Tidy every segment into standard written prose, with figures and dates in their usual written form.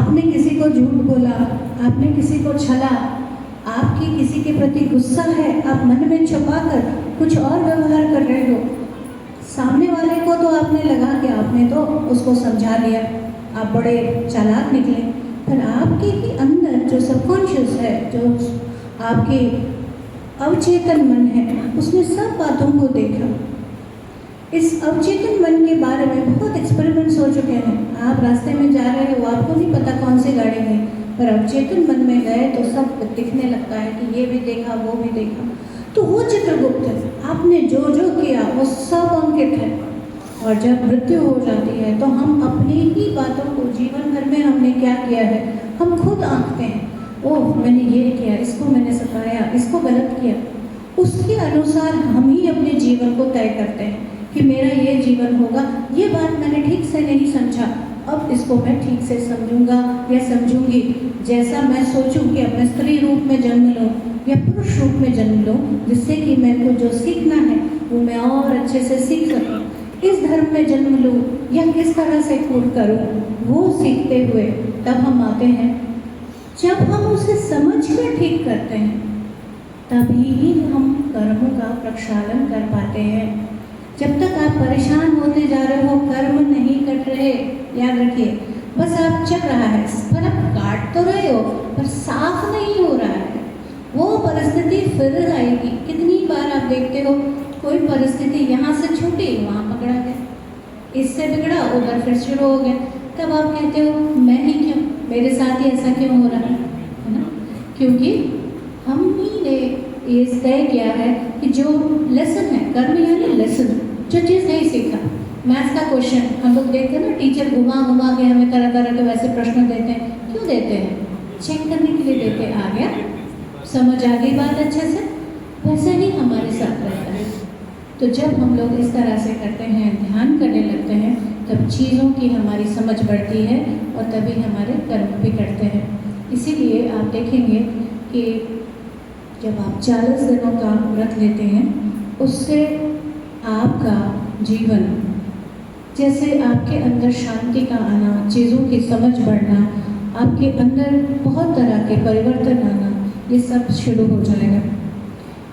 आपने किसी को झूठ बोला, आपने किसी को छला, आपकी किसी के प्रति गुस्सा है, आप मन में छुपा कर कुछ और व्यवहार कर रहे हो। सामने वाले को तो आपने लगा कि आपने तो उसको समझा लिया, आप बड़े चालाक निकले, पर आपके ही अंदर जो सबकॉन्शियस है, जो आपके अवचेतन मन है, उसने सब बातों को देखा। इस अवचेतन मन के बारे में बहुत एक्सपेरिमेंट्स हो चुके हैं। आप रास्ते में जा रहे हो, आपको नहीं पता कौन सी गाड़ी गई, पर अवचेतन मन में गए तो सब दिखने लगता है कि ये भी देखा, वो भी देखा। तो वो चित्रगुप्त है, आपने जो जो किया वो सब अंकित है। और जब मृत्यु हो जाती है तो हम अपनी ही बातों को, जीवन भर में हमने क्या किया है, हम खुद आंकते हैं। ओह, मैंने ये किया, इसको मैंने सताया, इसको गलत किया। उसके अनुसार हम ही अपने जीवन को तय करते हैं कि मेरा ये जीवन होगा, ये बात मैंने ठीक से नहीं समझा, अब इसको मैं ठीक से समझूंगा या समझूंगी। जैसा मैं सोचूं कि अब मैं स्त्री रूप में जन्म लूं या पुरुष रूप में जन्म लूं, जिससे कि मेरे को जो सीखना है वो मैं और अच्छे से सीख सकूं। इस धर्म में जन्म लूं या किस तरह से कूद करूं, वो सीखते हुए तब हम आते हैं। जब हम उसे समझ कर ठीक करते हैं तभी ही हम कर्मों का प्रक्षालन कर पाते हैं। जब तक आप परेशान होते जा रहे हो, कर्म नहीं कट रहे, याद रखिए, बस आप चल रहा है, पर आप काट तो रहे हो पर साफ नहीं हो रहा है। वो परिस्थिति फिर आएगी। कितनी बार आप देखते हो, कोई परिस्थिति यहाँ से छूटी, वहाँ पकड़ा गया, इससे बिगड़ा, उधर फिर शुरू हो गया। तब आप कहते हो मैं ही क्यों, मेरे साथ ही ऐसा क्यों हो रहा है ना? क्योंकि हम ही ने ये तय किया है कि जो लेसन है, कर्म यानी लेसन, जो चीज़ नहीं सीखा। मैथ्स का क्वेश्चन हम लोग देखते हैं ना, टीचर घुमा घुमा के हमें तरह तरह के वैसे प्रश्न देते हैं। क्यों देते हैं? चेक करने के लिए देते हैं, आ गया, समझ आ गई बात अच्छे से। वैसे ही हमारे साथ रहता है। तो जब हम लोग इस तरह से करते हैं, ध्यान करने लगते हैं, तब चीज़ों की हमारी समझ बढ़ती है और तभी हमारे कर्म भी करते हैं। इसीलिए आप देखेंगे कि जब आप 40 दिनों का व्रत लेते हैं, उससे आपका जीवन, जैसे आपके अंदर शांति का आना, चीज़ों की समझ बढ़ना, आपके अंदर बहुत तरह के परिवर्तन आना, ये सब शुरू हो जाएगा।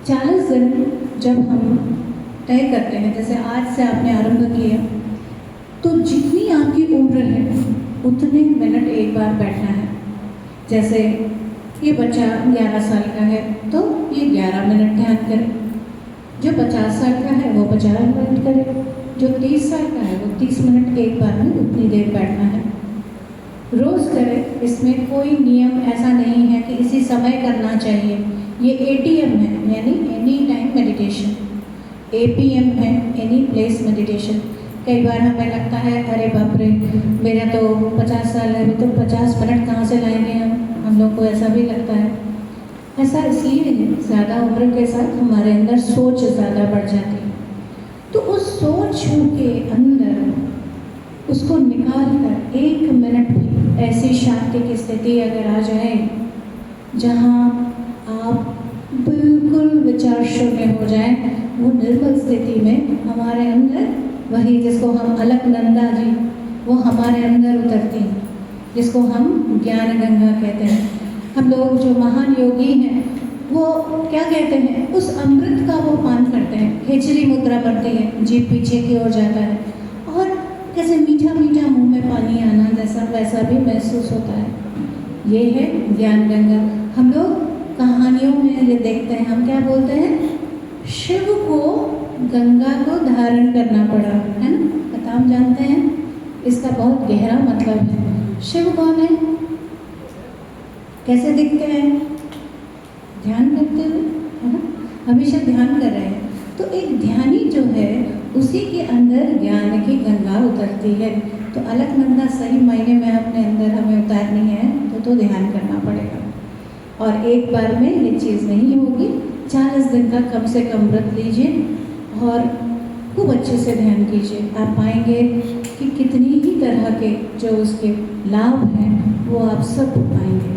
40 दिन जब हम तय करते हैं, जैसे आज से आपने आरंभ किया, तो जितनी आपकी उम्र है उतने मिनट एक बार बैठना है। जैसे ये बच्चा 11 साल का है तो ये 11 मिनट ध्यान करे, जो 50 साल का है वो 50 मिनट करे, जो 30 साल का है वो 30 मिनट एक बार में उतनी देर बैठना है। रोज़ करे, इसमें कोई नियम ऐसा नहीं है कि इसी समय करना चाहिए। ये ATM है, यानी एनी टाइम मेडिटेशन। APM है, एनी प्लेस मेडिटेशन। कई बार हमें लगता है अरे बाप रे, मेरा तो 50 साल है, अभी तो 50 मिनट कहाँ से लाएंगे हम लोग को ऐसा भी लगता है। ऐसा इसलिए है, ज़्यादा उम्र के साथ हमारे अंदर सोच ज़्यादा बढ़ जाती है। तो उस सोच के अंदर उसको निकाल कर 1 मिनट भी ऐसी शांति की स्थिति अगर आ जाए जहाँ आप बिल्कुल विचार शून्य हो जाए, वो निर्मल स्थिति में हमारे अंदर वही जिसको हम अलकनंदा जी, वो हमारे अंदर उतरती हैं, जिसको हम ज्ञान गंगा कहते हैं। हम लोग जो महान योगी हैं वो क्या कहते हैं, उस अमृत का वो पान करते हैं। खेचरी मुद्रा बनती है, जीभ पीछे की ओर जाता है और कैसे मीठा मीठा मुंह में पानी आना जैसा वैसा भी महसूस होता है। ये है ज्ञान गंगा। हम लोग कहानियों में ये देखते हैं, हम क्या बोलते हैं, शिव को गंगा को धारण करना पड़ा, है ना? कथाम जानते हैं, इसका बहुत गहरा मतलब है। शिव कौन है, कैसे दिखते हैं? ध्यान करते हुए, है ना? हमेशा ध्यान कर रहे हैं। तो एक ध्यानी जो है उसी के अंदर ज्ञान की गंगा उतरती है। तो अलकनंदा सही मायने में अपने अंदर हमें उतारनी है तो ध्यान करना पड़ेगा। और एक बार में ये चीज़ नहीं होगी। 40 दिन का कम से कम व्रत लीजिए और खूब अच्छे से ध्यान कीजिए। आप पाएंगे कि कितनी ही तरह के जो उसके लाभ हैं वो आप सब पाएंगे।